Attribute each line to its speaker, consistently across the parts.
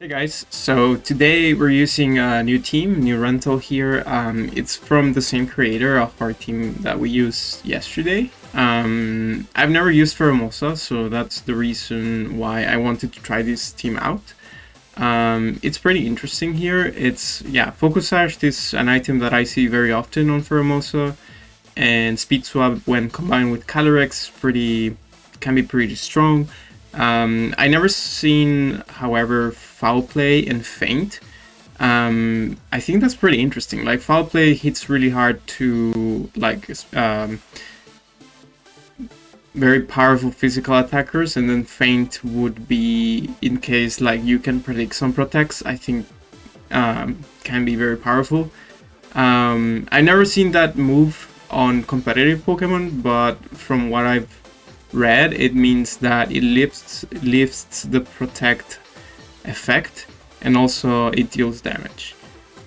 Speaker 1: Hey guys, so today we're using a new team, new rental here. It's from the same creator of our team that we used yesterday. I've never used Pheromosa, so that's the reason why I wanted to try this team out. It's pretty interesting here. Focus Sash is an item that I see very often on Pheromosa, and Speed Swap when combined with Calyrex can be pretty strong. I never seen, however, foul play and feint. I think that's pretty interesting. Like foul play hits really hard to very powerful physical attackers, and then feint would be in case like you can predict some protects. I think can be very powerful. I never seen that move on competitive Pokemon, but from what I've read, it means that it lifts the protect effect, and also it deals damage.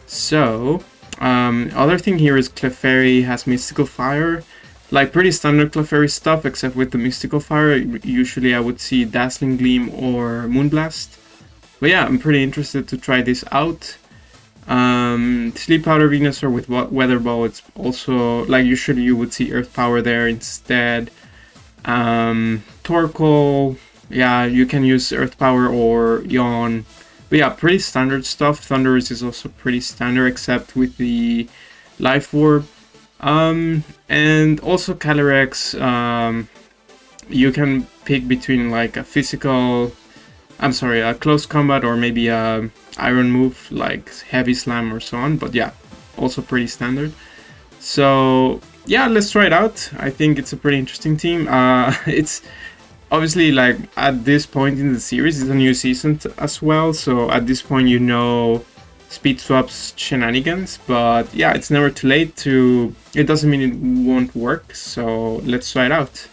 Speaker 1: So other thing here is Clefairy has Mystical Fire, like pretty standard Clefairy stuff, except with the Mystical Fire. Usually I would see Dazzling Gleam or Moonblast, but yeah, I'm pretty interested to try this out. Sleep Powder Venusaur with Weather Ball, it's also like usually you would see Earth Power there instead. Torkoal, yeah, you can use Earth Power or Yawn. But yeah, pretty standard stuff. Thundurus is also pretty standard, except with the Life Orb. And also Calyrex, you can pick between like a close combat, or maybe a iron move like Heavy Slam or so on. But yeah, also pretty standard. So yeah, let's try it out. I think it's a pretty interesting team. It's obviously like at this point in the series, it's a new season as well. So at this point, you know Speed Swap's shenanigans, but yeah, it's never too late to. It doesn't mean it won't work. So let's try it out.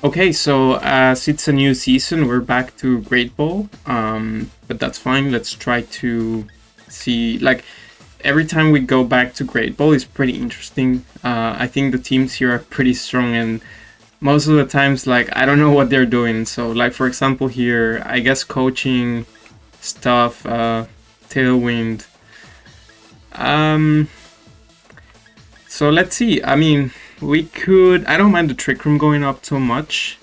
Speaker 1: Okay, so as it's a new season, we're back to Great Ball. But that's fine. Let's try to see like. Every time we go back to Great Ball is pretty interesting. I think the teams here are pretty strong, and most of the times, like, I don't know what they're doing. So, like, for example, here, I guess coaching stuff, Tailwind. So let's see. I mean, we could. I don't mind the Trick Room going up so much.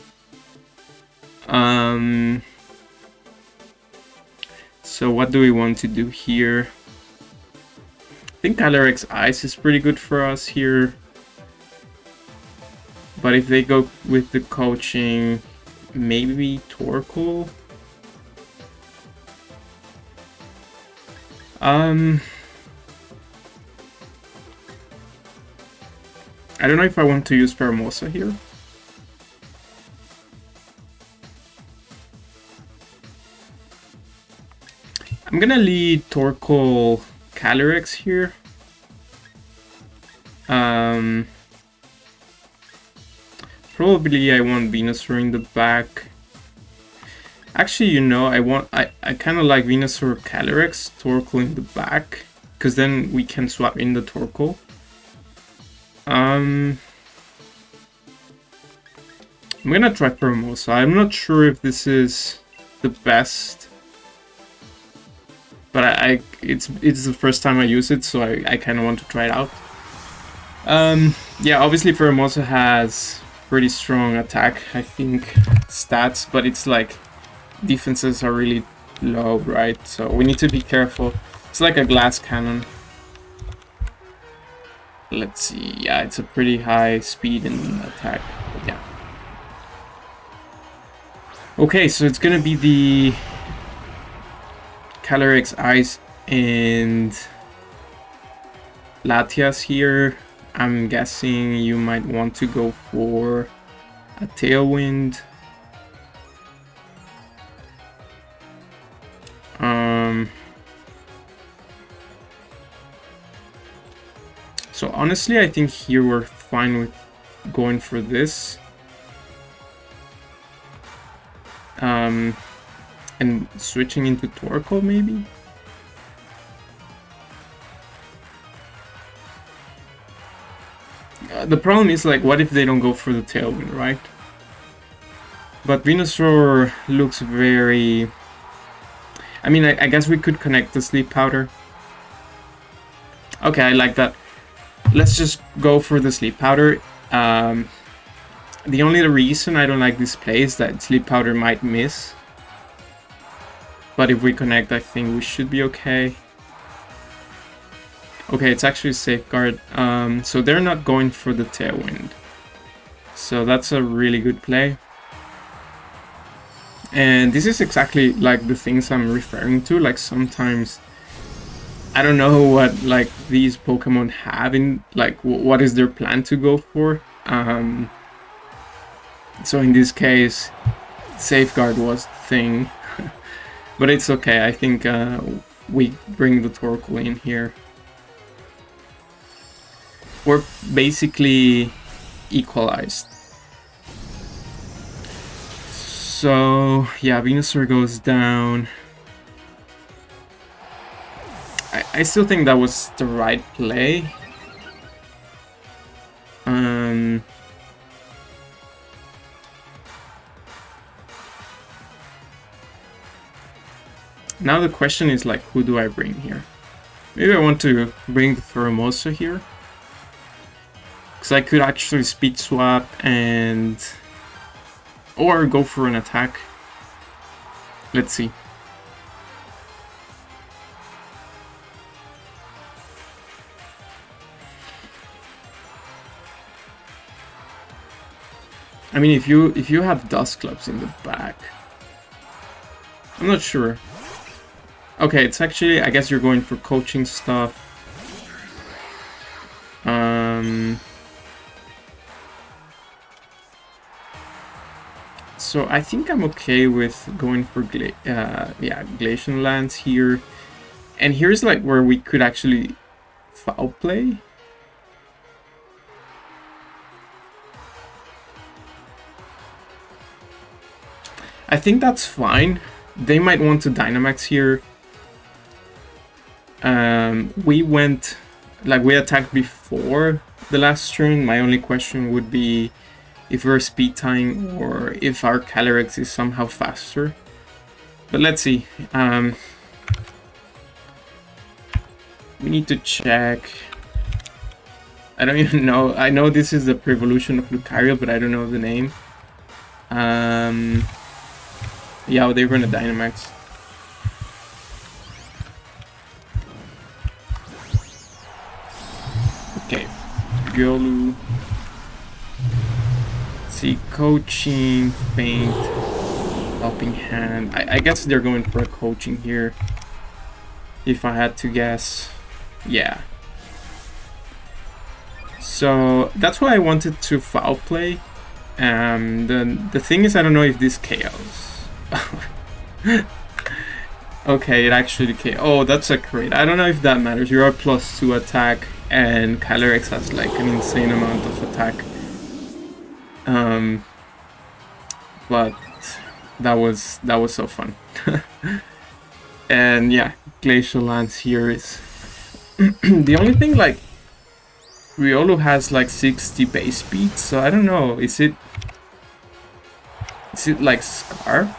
Speaker 1: So what do we want to do here? I think Calyrex Ice is pretty good for us here. But if they go with the coaching, maybe Torkoal. I don't know if I want to use Pheromosa here. I'm gonna lead Torkoal Calyrex here. Probably I want Venusaur in the back. Actually, you know, I kind of like Venusaur Calyrex, Torkoal in the back, because then we can swap in the Torkoal. I'm gonna try Pheromosa. I'm not sure if this is the best, but it's the first time I use it, so I kind of want to try it out. Yeah, obviously Pheromosa has pretty strong attack, I think, stats, but it's like defenses are really low, right? So we need to be careful. It's like a glass cannon. Let's see. Yeah, it's a pretty high speed and attack, but yeah. Okay, so it's gonna be the Calyrex Ice and Latias here. I'm guessing you might want to go for a Tailwind. So honestly, I think here we're fine with going for this. And switching into Torkoal maybe? The problem is, like, what if they don't go for the Tailwind, right? But Venusaur looks very I mean, I guess we could connect the sleep powder. Okay, I like that. Let's just go for the sleep powder. The only reason I don't like this play is that sleep powder might miss. But if we connect, I think we should be okay. Okay, it's actually safeguard. So they're not going for the tailwind. So that's a really good play. And this is exactly like the things I'm referring to. Like sometimes I don't know what like these Pokemon have in like what is their plan to go for. So in this case, safeguard was the thing. But it's okay, I think we bring the Torkoal in here. We're basically equalized. So, yeah, Venusaur goes down. I still think that was the right play. Now the question is like, who do I bring here? Maybe I want to bring the Pheromosa here. Because I could actually speed swap and... or go for an attack. Let's see. I mean, if you have Dust Clubs in the back... I'm not sure. Okay, it's actually, I guess you're going for coaching stuff. So I think I'm okay with going for Glacial Lance here. And here's like where we could actually foul play. I think that's fine. They might want to Dynamax here. We went, like we attacked before the last turn. My only question would be if we're speed tying or if our Calyrex is somehow faster. But let's see. We need to check. I don't even know. I know this is the Prevolution of Lucario, but I don't know the name. Yeah, they're gonna Dynamax. Okay, Gyolu. See, coaching, faint, helping hand. I guess they're going for a coaching here. If I had to guess, yeah. So that's why I wanted to foul play. The thing is, I don't know if this KOs. Okay, it actually KO. Oh, that's a crit. I don't know if that matters. You're a +2 attack, and Calyrex has like an insane amount of attack. But that was so fun. And yeah, Glacial Lance here is the only thing. Like Riolu has like 60 base speed, so I don't know. Is it like Scarf?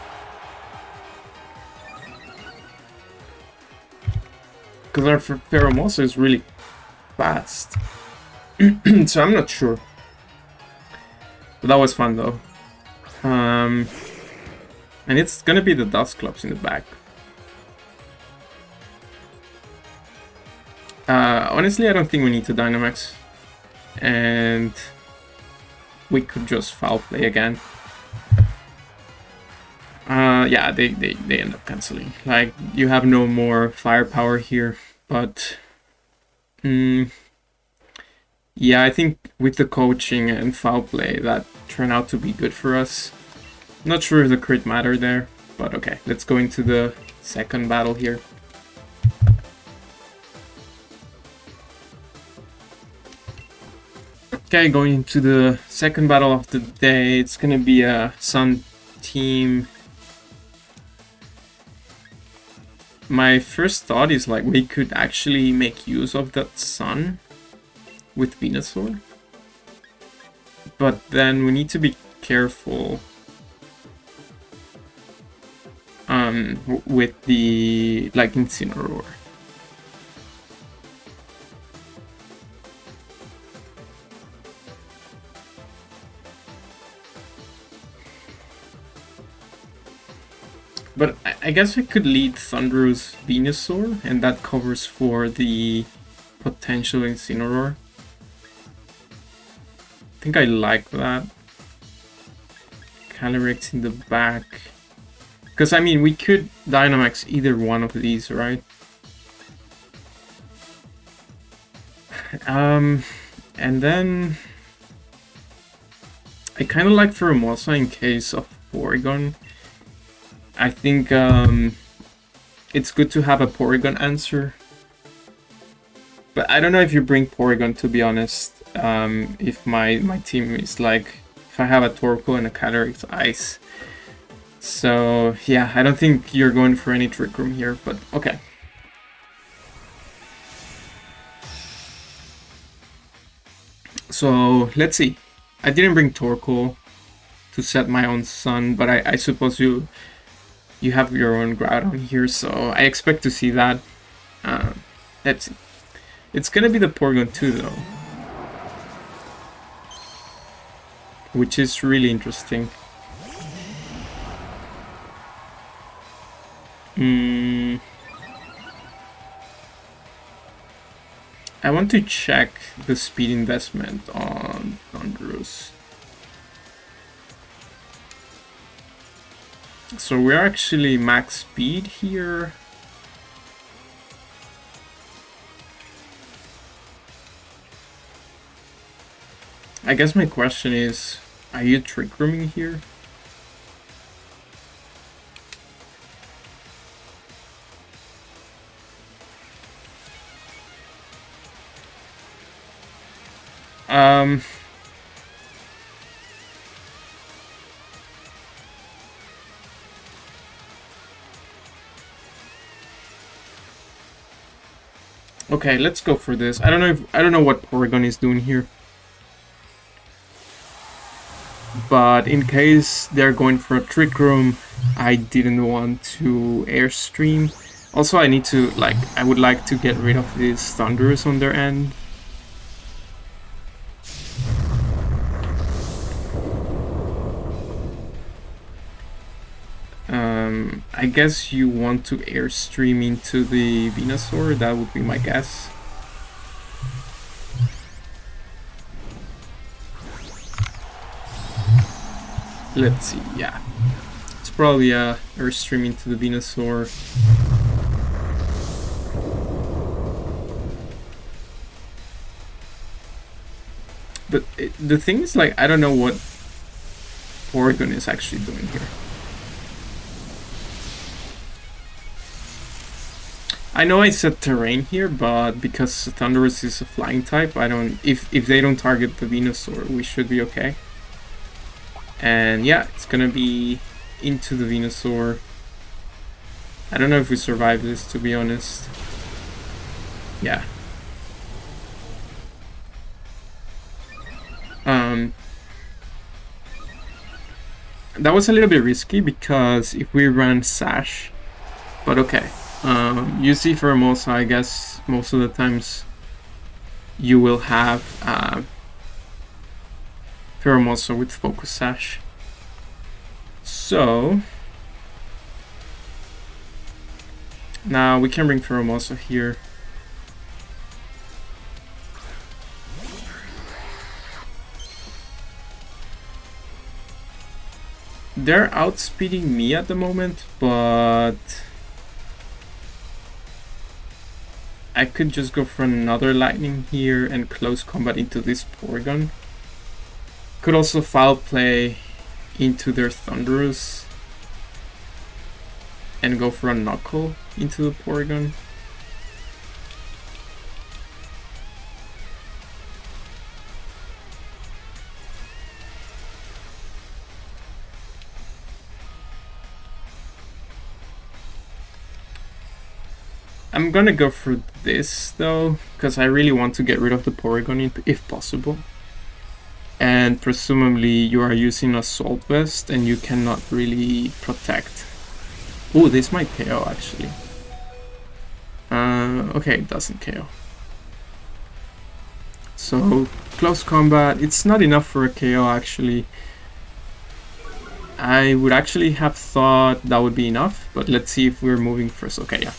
Speaker 1: Because our Pheromosa is really fast. So I'm not sure. But that was fun though. And it's gonna be the Dust Clubs in the back. Honestly, I don't think we need to Dynamax. And we could just foul play again. Yeah, they end up canceling. Like, you have no more firepower here, but yeah, I think with the coaching and foul play, that turned out to be good for us. Not sure if the crit mattered there, but okay, let's go into the second battle here. Okay, going into the second battle of the day. It's gonna be a Sun team. My first thought is like we could actually make use of that Sun with Venusaur. But then we need to be careful. with the like Incineroar. But I guess I could lead Thunderous Venusaur, and that covers for the potential Incineroar. I think I like that. Calyrex in the back. Because, I mean, we could Dynamax either one of these, right? And then... I kind of like Pheromosa in case of Porygon. I think it's good to have a Porygon answer. But I don't know if you bring Porygon, to be honest. If my team is like... If I have a Torkoal and a Calyrex Ice. So, yeah, I don't think you're going for any Trick Room here, but okay. So, let's see. I didn't bring Torkoal to set my own sun, but I suppose you have your own Groudon here, so I expect to see that. Let's see. It's gonna be the Porygon 2, though. Which is really interesting. I want to check the speed investment on Thunderous. So we're actually max speed here. I guess my question is, are you Trick Rooming here? Okay, let's go for this. I don't know what Porygon is doing here. But in case they're going for a Trick Room, I didn't want to Airstream. Also, I need to, like, I would like to get rid of these Thunderous on their end. I guess you want to Airstream into the Venusaur, that would be my guess. Let's see, yeah. It's probably a Airstream into the Venusaur. But the thing is, like, I don't know what Porygon is actually doing here. I know I said Terrain here, but because Thunderous is a flying type, I don't... If they don't target the Venusaur, we should be okay. And yeah, it's gonna be into the Venusaur. I don't know if we survive this, to be honest. Yeah. That was a little bit risky because if we ran Sash, but okay. You see Pheromosa, I guess most of the times you will have Pheromosa with Focus Sash. So now we can bring Pheromosa here. They're outspeeding me at the moment, but I could just go for another Lightning here and close combat into this Porygon. Could also foul play into their Thunderous and go for a Knuckle into the Porygon. I'm gonna go for this though, because I really want to get rid of the Porygon if possible. And presumably you are using Assault Vest and you cannot really protect. Oh, this might KO actually. Okay, it doesn't KO. So, close combat, it's not enough for a KO actually. I would actually have thought that would be enough, but let's see if we're moving first. Okay, yeah.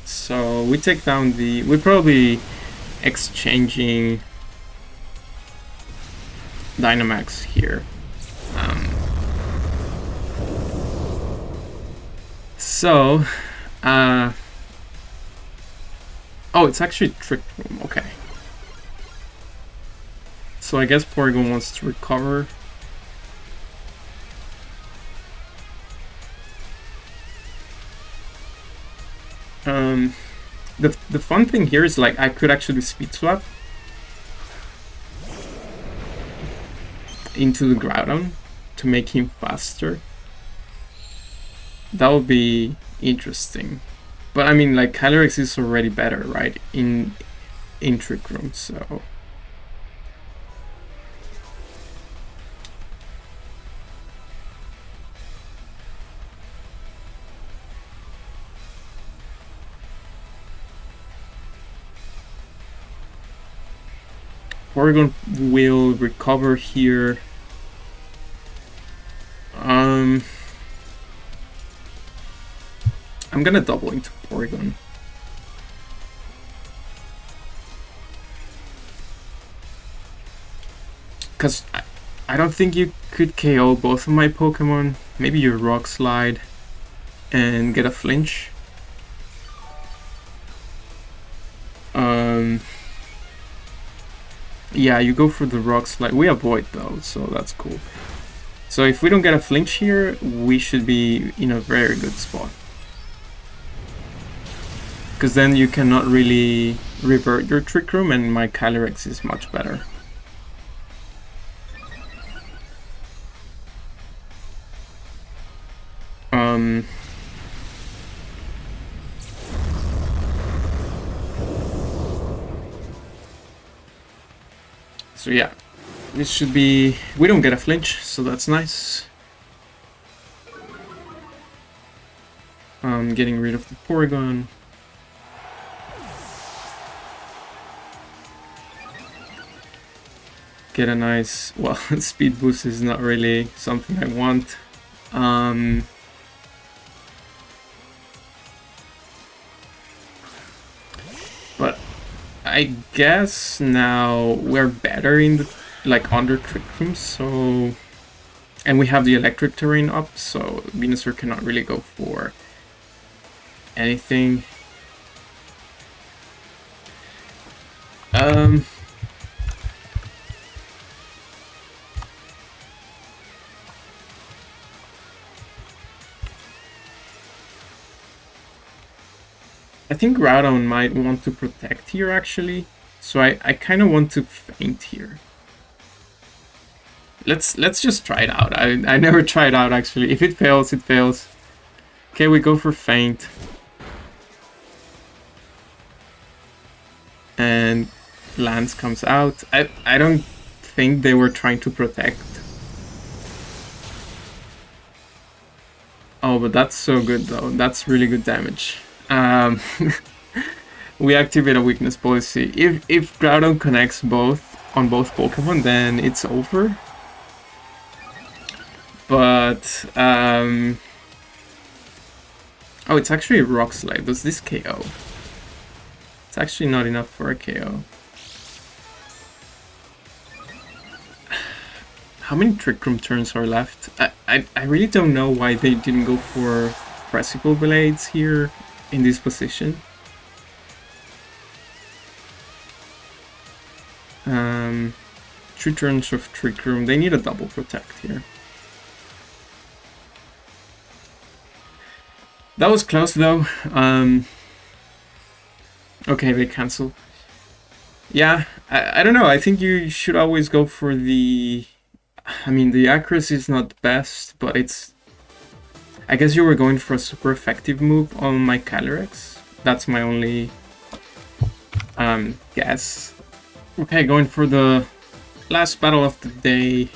Speaker 1: So we take down the... We're probably exchanging Dynamax here. Oh, it's actually Trick Room, okay. So I guess Porygon wants to recover. The fun thing here is like I could actually speed swap into the Groudon to make him faster. That would be interesting. But I mean, like Calyrex is already better, right? In Trick Room, so Porygon will recover here. I'm gonna double into Porygon. Because I don't think you could KO both of my Pokemon. Maybe you Rock Slide and get a flinch. Yeah, you go for the Rock Slide. We avoid though, so that's cool. So if we don't get a flinch here, we should be in a very good spot. Because then you cannot really revert your Trick Room, and my Calyrex is much better. So yeah, this should be... We don't get a flinch, so that's nice. Getting rid of the Porygon. Get a nice... Well, speed boost is not really something I want. But I guess now we're better in the under Trick Room, so... And we have the electric terrain up, so Venusaur cannot really go for anything. I think Groudon might want to protect here actually, so I kind of want to feint here. Let's just try it out. I never tried out actually. If it fails, it fails. Okay, we go for feint. And Lance comes out. I don't think they were trying to protect. Oh, but that's so good though. That's really good damage. We activate a weakness policy. If Groudon connects on both Pokemon, then it's over. But oh, it's actually a Rock Slide. Does this KO? It's actually not enough for a KO. How many Trick Room turns are left? I really don't know why they didn't go for Pressible Blades here in this position. 3 turns of Trick Room. They need a double protect here. That was close though. Okay, they cancel. Yeah, I don't know. I think you should always go for the... I mean, the accuracy is not the best, but it's... I guess you were going for a super effective move on my Calyrex. That's my only guess. Okay, going for the last battle of the day.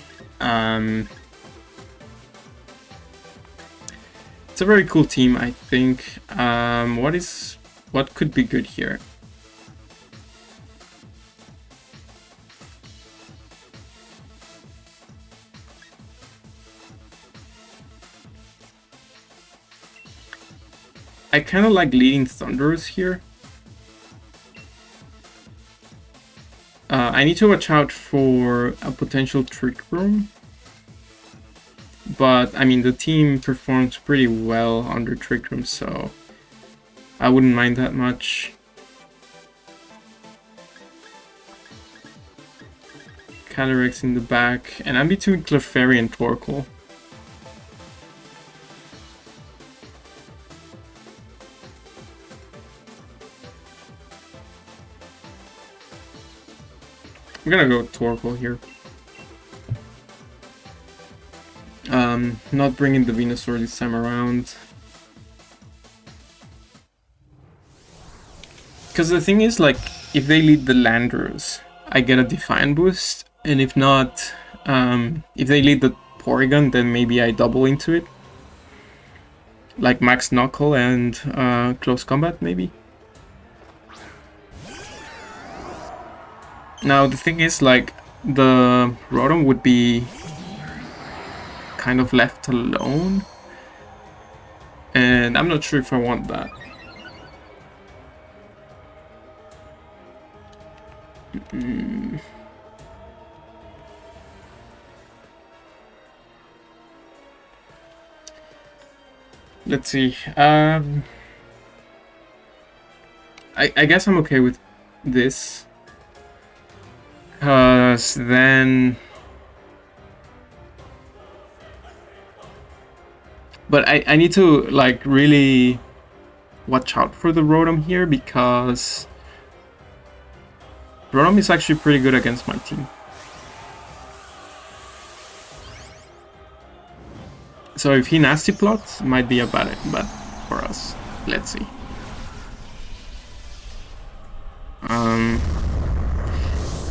Speaker 1: It's a very cool team, I think. What could be good here? I kind of like leading Thunderous here. I need to watch out for a potential Trick Room. But, I mean, the team performs pretty well under Trick Room, so I wouldn't mind that much. Calyrex in the back, and I'm between Clefairy and Torkoal. I'm gonna go with Torkoal here. Not bringing the Venusaur this time around. Because the thing is, like, if they lead the Landorus, I get a Defiant boost, and if not, if they lead the Porygon, then maybe I double into it. Like Max Knuckle and Close Combat, maybe. Now, the thing is, like, the Rotom would be kind of left alone, and I'm not sure if I want that. Let's see. I guess I'm okay with this, because then... But I need to, like, really watch out for the Rotom here, because Rotom is actually pretty good against my team. So if he nasty plots, might be a bad bet for us. Let's see.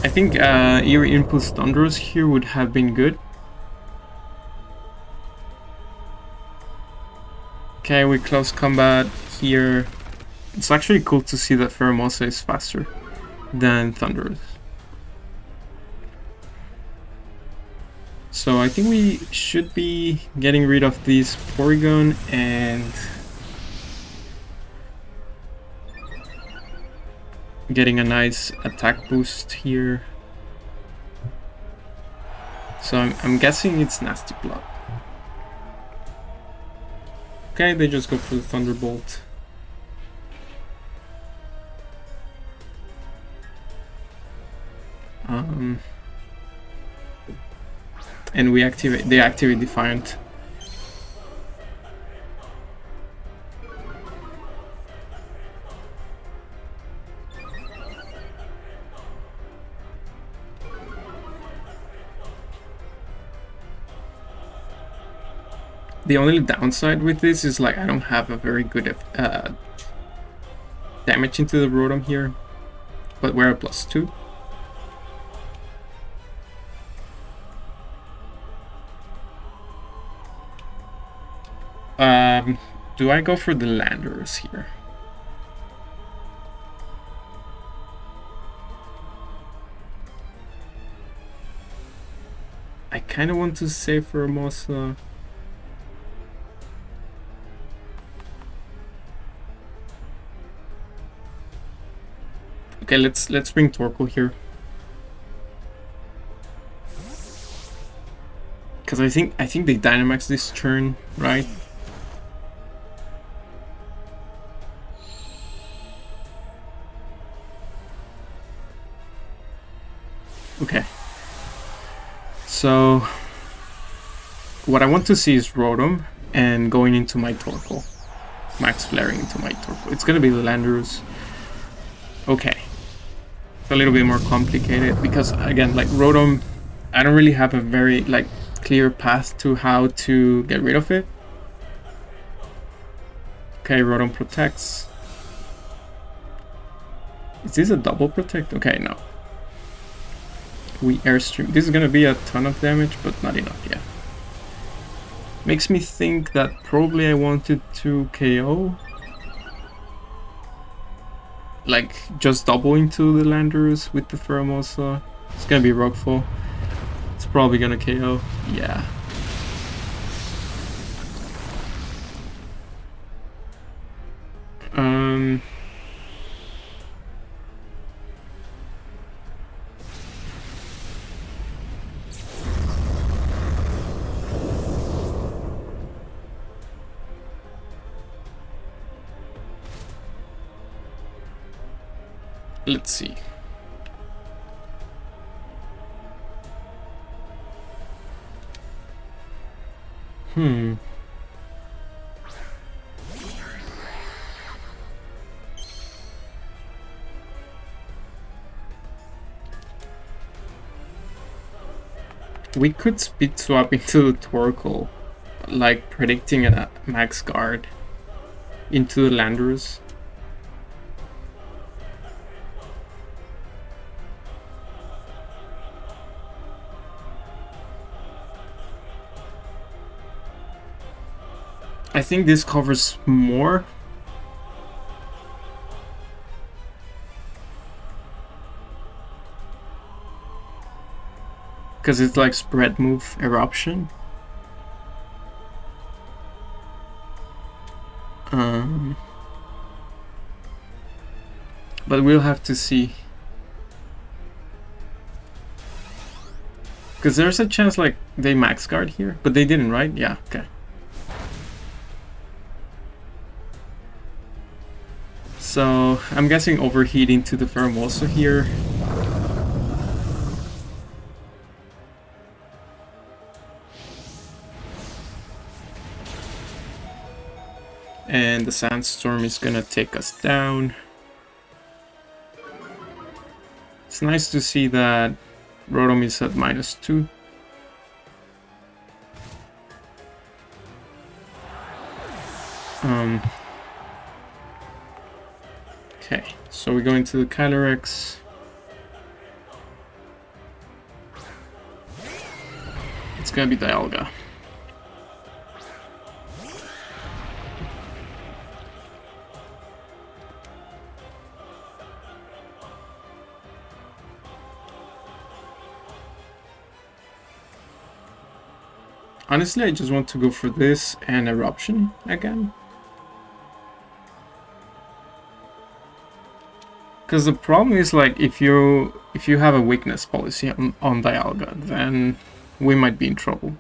Speaker 1: I think Eerie Impulse Thunderous here would have been good. Okay, we close combat here. It's actually cool to see that Pheromosa is faster than Thunderous. So I think we should be getting rid of this Porygon and getting a nice attack boost here. So I'm guessing it's Nasty Plot. Okay, they just go for the Thunderbolt. And they activate Defiant. The only downside with this is, like, I don't have a very good damage into the Rotom here, but we're at +2. Do I go for the Landorus here? I kind of want to save Pheromosa. Okay, let's bring Torkoal here. Because I think they Dynamax this turn, right? Okay. So what I want to see is Rotom and going into my Torkoal. Max Flaring into my Torkoal. It's gonna be the Landorus. Okay. It's a little bit more complicated because, again, like, Rotom, I don't really have a very, like, clear path to how to get rid of it. Okay, Rotom protects. Is this a double protect? Okay, no. We airstream. This is gonna be a ton of damage, but not enough yet. Makes me think that probably I wanted to KO. Like, just double into the Landers with the Pheromosa. It's gonna be Rockfall. It's probably gonna KO. Yeah. Let's see. We could speed swap into the Torkoal, like predicting a max guard into the Landers. I think this covers more. Because it's like spread move eruption. But we'll have to see. Because there's a chance like they max guard here, but they didn't, right? Yeah, okay. So I'm guessing overheating to the Pheromosa here. And the Sandstorm is gonna take us down. It's nice to see that Rotom is at -2. Okay, so we go into the Calyrex. It's gonna be Dialga. Honestly, I just want to go for this and Eruption again. Because the problem is, like, if you have a weakness policy on Dialga, then we might be in trouble.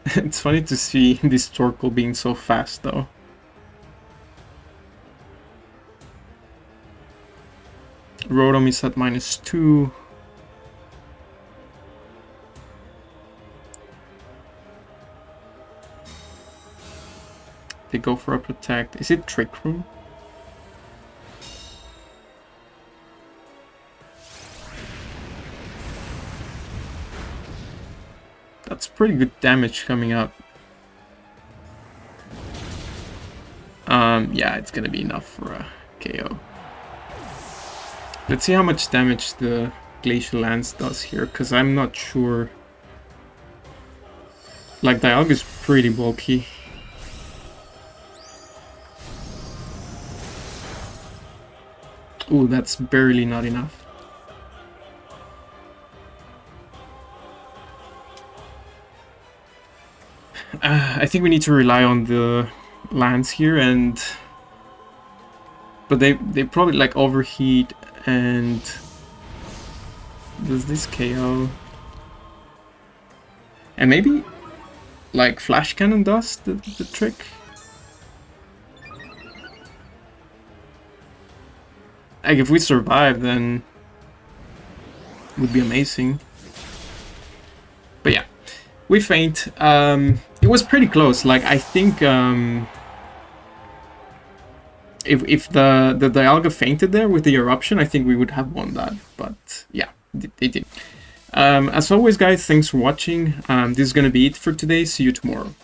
Speaker 1: It's funny to see this Torkoal being so fast, though. Rotom is at -2. They go for a Protect. Is it Trick Room? That's pretty good damage coming up. Yeah, it's gonna be enough for a KO. Let's see how much damage the Glacial Lance does here, because I'm not sure. Like, Dialga is pretty bulky. Ooh, that's barely not enough. I think we need to rely on the lands here, but they probably like overheat, and does this KO? And maybe like Flash Cannon does the trick. Like, if we survive, then it would be amazing. But yeah, we faint. It was pretty close. Like, I think if the Dialga fainted there with the Eruption, I think we would have won that. But yeah, they did. As always, guys, thanks for watching. This is gonna be it for today. See you tomorrow.